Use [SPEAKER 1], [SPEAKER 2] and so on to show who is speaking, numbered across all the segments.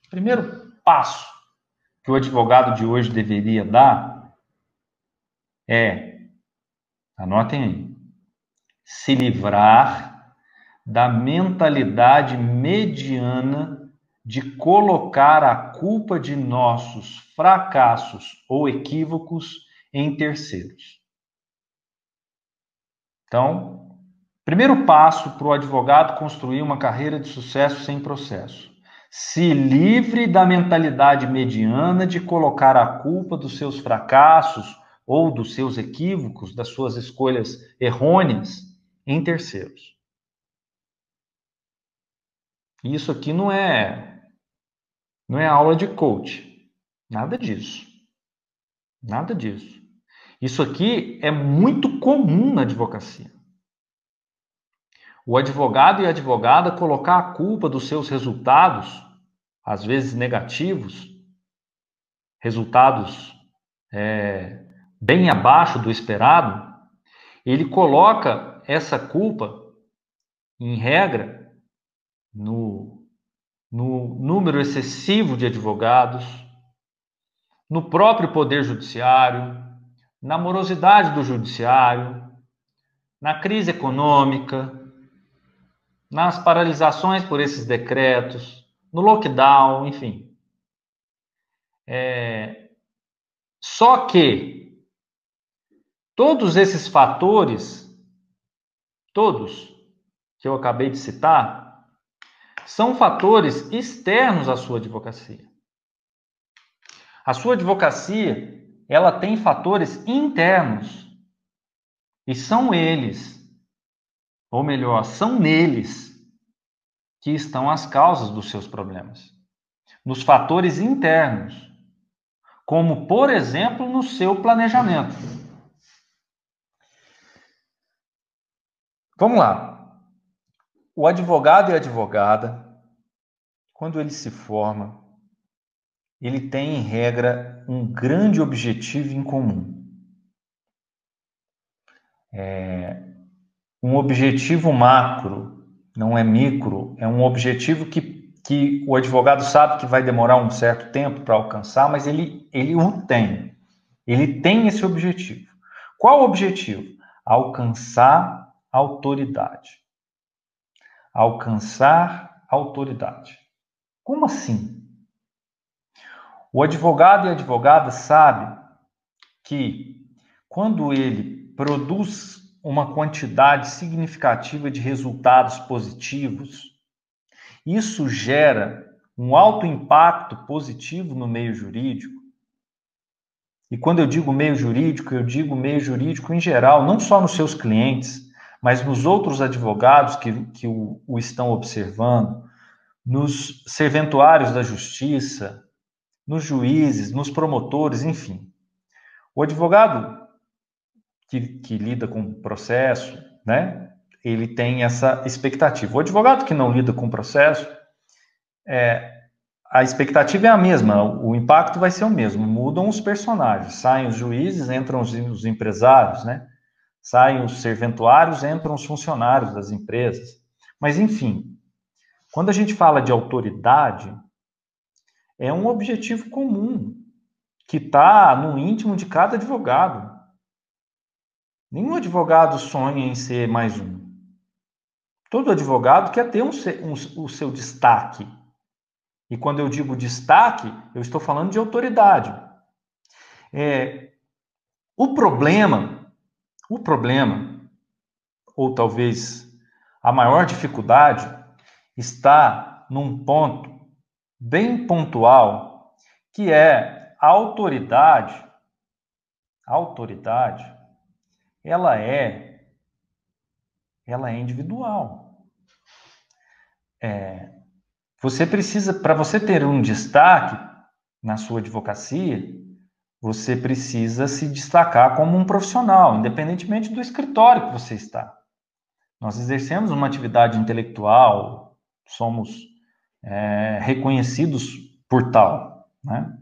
[SPEAKER 1] Primeiro passo que o advogado de hoje deveria dar é, anotem aí, se livrar da mentalidade mediana de colocar a culpa de nossos fracassos ou equívocos em terceiros. Então, primeiro passo para o advogado construir uma carreira de sucesso sem processo. Se livre da mentalidade mediana de colocar a culpa dos seus fracassos ou dos seus equívocos, das suas escolhas errôneas, em terceiros. Isso aqui não é aula de coach. Nada disso. Nada disso. Isso aqui é muito comum na advocacia. O advogado e a advogada colocar a culpa dos seus resultados, às vezes negativos, resultados bem abaixo do esperado, ele coloca essa culpa, em regra, no número excessivo de advogados, no próprio poder judiciário, na morosidade do judiciário, na crise econômica, nas paralisações por esses decretos, no lockdown, enfim. Só que todos esses fatores, todos que eu acabei de citar, são fatores externos à sua advocacia. A sua advocacia, ela tem fatores internos. E são eles, ou melhor, são neles que estão as causas dos seus problemas. Nos fatores internos, como, por exemplo, no seu planejamento. Vamos lá. O advogado e a advogada, quando ele se forma, ele tem, em regra, um grande objetivo em comum. Um objetivo macro, não é micro, é um objetivo que o advogado sabe que vai demorar um certo tempo para alcançar, mas ele o tem. Ele tem esse objetivo. Qual o objetivo? Alcançar autoridade. Alcançar autoridade. Como assim? O advogado e a advogada sabe que quando ele produz uma quantidade significativa de resultados positivos, isso gera um alto impacto positivo no meio jurídico. E quando eu digo meio jurídico, eu digo meio jurídico em geral, não só nos seus clientes, mas nos outros advogados que o estão observando, nos serventuários da justiça, nos juízes, nos promotores, enfim. O advogado que lida com processo, né, ele tem essa expectativa. O advogado que não lida com processo, a expectativa é a mesma, o impacto vai ser o mesmo, mudam os personagens, saem os juízes, entram os empresários, né? Saem os serventuários, entram os funcionários das empresas. Mas, enfim, quando a gente fala de autoridade, é um objetivo comum, que está no íntimo de cada advogado. Nenhum advogado sonha em ser mais um. Todo advogado quer ter o seu destaque. E quando eu digo destaque, eu estou falando de autoridade. O problema, ou talvez a maior dificuldade, está num ponto bem pontual, que é a autoridade. A autoridade, ela é individual. Você precisa, para você ter um destaque na sua advocacia, você precisa se destacar como um profissional, independentemente do escritório que você está. Nós exercemos uma atividade intelectual, somos reconhecidos por tal, né?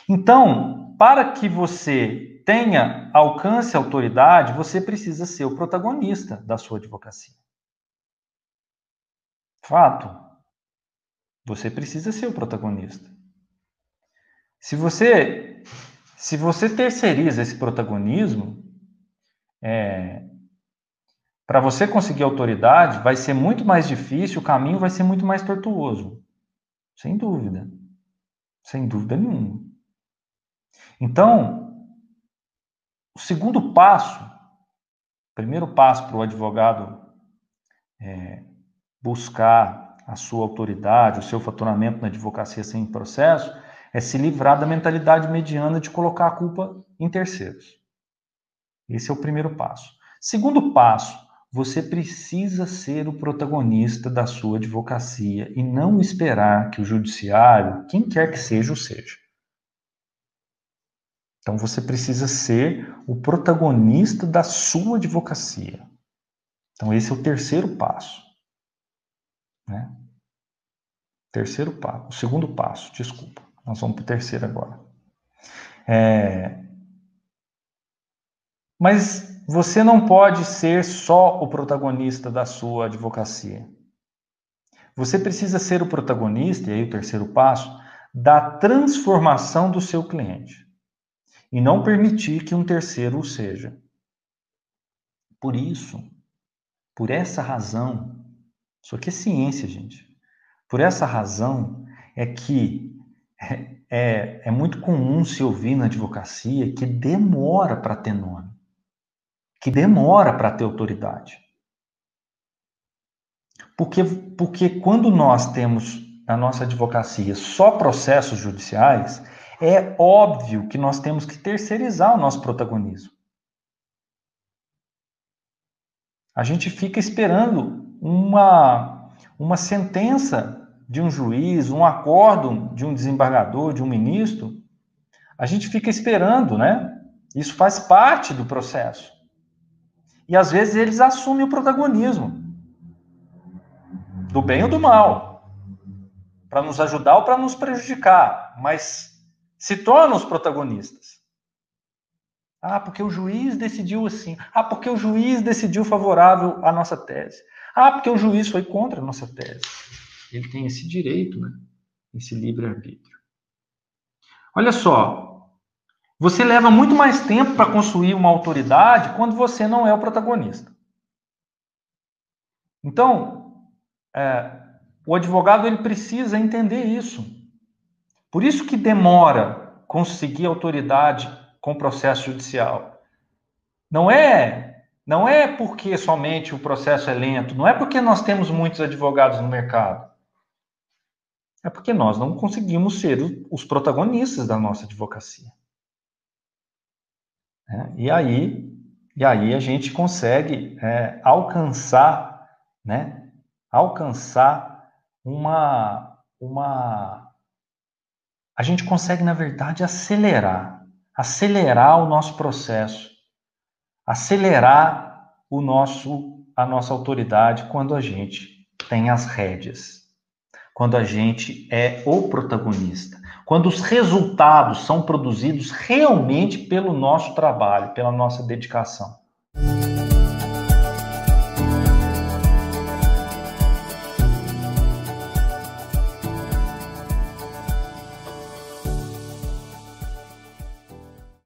[SPEAKER 1] Então, para que você tenha alcance e autoridade, você precisa ser o protagonista da sua advocacia. Fato. Você precisa ser o protagonista. Se você terceiriza esse protagonismo, para você conseguir autoridade, vai ser muito mais difícil, o caminho vai ser muito mais tortuoso. Sem dúvida. Sem dúvida nenhuma. Então, o segundo passo, primeiro passo para o advogado buscar a sua autoridade, o seu faturamento na advocacia sem processo, é se livrar da mentalidade mediana de colocar a culpa em terceiros. Esse é o primeiro passo. Segundo passo, você precisa ser o protagonista da sua advocacia e não esperar que o judiciário, quem quer que seja, o seja. Então você precisa ser o protagonista da sua advocacia. Então esse é o terceiro passo. Né? Terceiro passo. O segundo passo, desculpa. Nós vamos para o terceiro agora. Mas você não pode ser só o protagonista da sua advocacia. Você precisa ser o protagonista, e aí o terceiro passo, da transformação do seu cliente. E não permitir que um terceiro o seja. Por isso, por essa razão, isso aqui é ciência, gente. Por essa razão é que é muito comum se ouvir na advocacia que demora para ter nome, que demora para ter autoridade. Porque quando nós temos na nossa advocacia só processos judiciais, é óbvio que nós temos que terceirizar o nosso protagonismo. A gente fica esperando uma sentença de um juiz, um acórdão de um desembargador, de um ministro. A gente fica esperando, né? Isso faz parte do processo. E às vezes eles assumem o protagonismo, do bem ou do mal, para nos ajudar ou para nos prejudicar, mas se tornam os protagonistas. Ah, porque o juiz decidiu assim. Ah, porque o juiz decidiu favorável à nossa tese. Ah, porque o juiz foi contra a nossa tese. Ele tem esse direito, né? Esse livre-arbítrio. Olha só, você leva muito mais tempo para construir uma autoridade quando você não é o protagonista. Então, o advogado ele precisa entender isso. Por isso que demora conseguir autoridade com o processo judicial. Não é porque somente o processo é lento, não é porque nós temos muitos advogados no mercado. É porque nós não conseguimos ser os protagonistas da nossa advocacia. E aí a gente consegue alcançar, né? Alcançar a gente consegue, na verdade, acelerar o nosso processo, acelerar a nossa autoridade quando a gente tem as rédeas, quando a gente é o protagonista, quando os resultados são produzidos realmente pelo nosso trabalho, pela nossa dedicação.